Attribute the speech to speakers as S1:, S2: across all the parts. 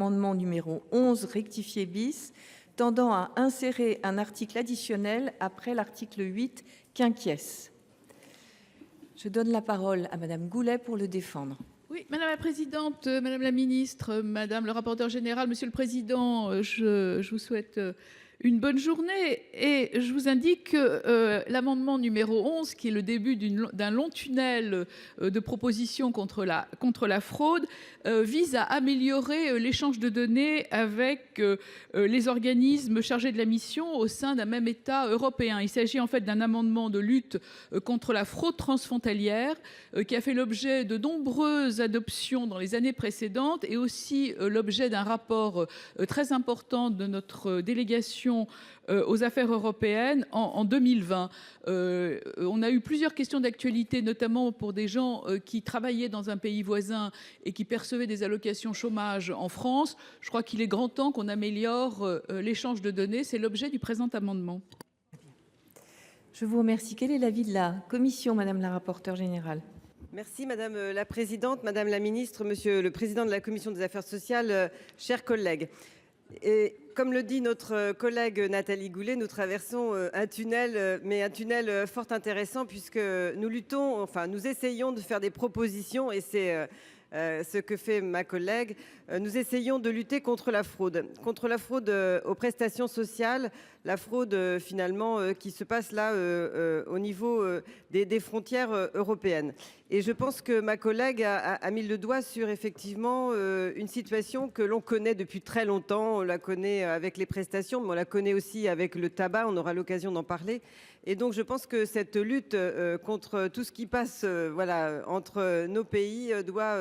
S1: Amendement numéro 11 rectifié bis, tendant à insérer un article additionnel après l'article 8 quinquies. Je donne la parole à Madame Goulet pour le défendre.
S2: Oui, Madame la présidente, Madame la ministre, Madame le rapporteur général, Monsieur le Président, je vous souhaite une bonne journée et je vous indique que l'amendement numéro 11, qui est le début d'un long tunnel de propositions contre la fraude, vise à améliorer l'échange de données avec les organismes chargés de la mission au sein d'un même État européen. Il s'agit en fait d'un amendement de lutte contre la fraude transfrontalière qui a fait l'objet de nombreuses adoptions dans les années précédentes et aussi l'objet d'un rapport très important de notre délégation aux affaires européennes en 2020. On a eu plusieurs questions d'actualité, notamment pour des gens qui travaillaient dans un pays voisin et qui percevaient des allocations chômage en France. Je crois qu'il est grand temps qu'on améliore l'échange de données. C'est l'objet du présent amendement.
S1: Je vous remercie. Quel est l'avis de la commission, Madame la rapporteure générale?
S3: Merci Madame la Présidente, Madame la Ministre, Monsieur le Président de la Commission des Affaires sociales, chers collègues. Et comme le dit notre collègue Nathalie Goulet, nous traversons un tunnel, mais un tunnel fort intéressant puisque nous essayons de faire des propositions et c'est ce que fait ma collègue. Nous essayons de lutter contre la fraude aux prestations sociales, la fraude finalement qui se passe là au niveau des frontières européennes. Et je pense que ma collègue a mis le doigt sur effectivement une situation que l'on connaît depuis très longtemps. On la connaît avec les prestations, mais on la connaît aussi avec le tabac. On aura l'occasion d'en parler. Et donc je pense que cette lutte contre tout ce qui passe voilà, entre nos pays doit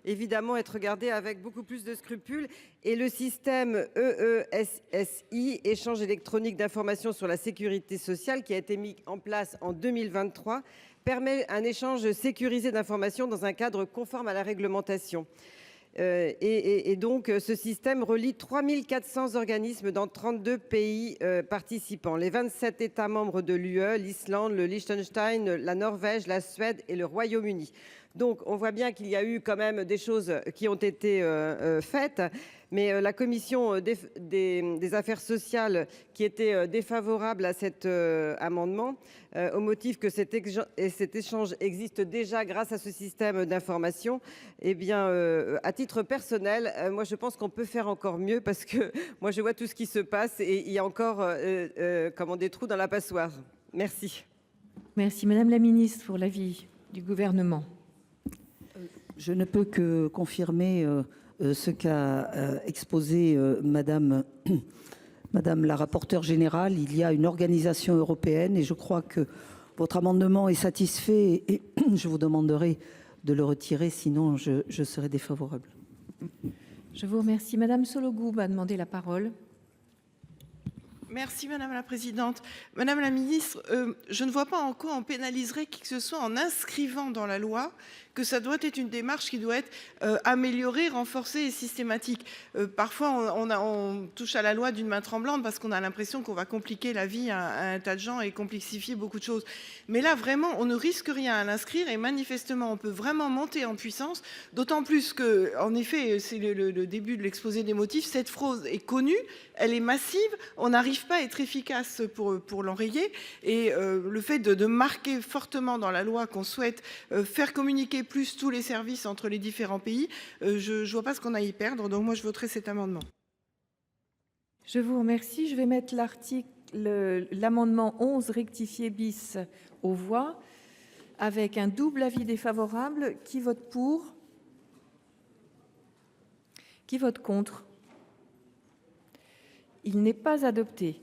S3: évidemment être regardée avec beaucoup plus de scrupules. Et le système EESSI, échange électronique d'informations sur la sécurité sociale, qui a été mis en place en 2023, permet un échange sécurisé d'informations dans un cadre conforme à la réglementation. Et donc, ce système relie 3400 organismes dans 32 pays participants. Les 27 États membres de l'UE, l'Islande, le Liechtenstein, la Norvège, la Suède et le Royaume-Uni. Donc, on voit bien qu'il y a eu quand même des choses qui ont été faites. Mais la commission des affaires sociales qui était défavorable à cet amendement au motif que cet échange existe déjà grâce à ce système d'information, eh bien, à titre personnel, moi je pense qu'on peut faire encore mieux parce que moi je vois tout ce qui se passe et il y a encore des trous dans la passoire. Merci.
S1: Merci Madame la Ministre pour l'avis du gouvernement.
S4: Je ne peux que confirmer ce qu'a exposé Madame la rapporteure générale. Il y a une organisation européenne et je crois que votre amendement est satisfait et je vous demanderai de le retirer, sinon je serai défavorable.
S1: Je vous remercie. Madame Sollogoub a demandé la parole.
S5: Merci Madame la Présidente. Madame la Ministre, je ne vois pas en quoi on pénaliserait qui que ce soit en inscrivant dans la loi que ça doit être une démarche qui doit être améliorée, renforcée et systématique. Parfois, on touche à la loi d'une main tremblante parce qu'on a l'impression qu'on va compliquer la vie à un tas de gens et complexifier beaucoup de choses. Mais là, vraiment, on ne risque rien à l'inscrire et manifestement, on peut vraiment monter en puissance, d'autant plus que, en effet, c'est le début de l'exposé des motifs, cette fraude est connue, elle est massive, on n'arrive pas à être efficace pour l'enrayer et le fait de marquer fortement dans la loi qu'on souhaite faire communiquer plus tous les services entre les différents pays, je ne vois pas ce qu'on a à y perdre, donc moi je voterai cet amendement.
S1: Je vous remercie. Je vais mettre l'amendement 11 rectifié bis aux voix avec un double avis défavorable. Qui vote pour? Qui vote contre? Il n'est pas adopté.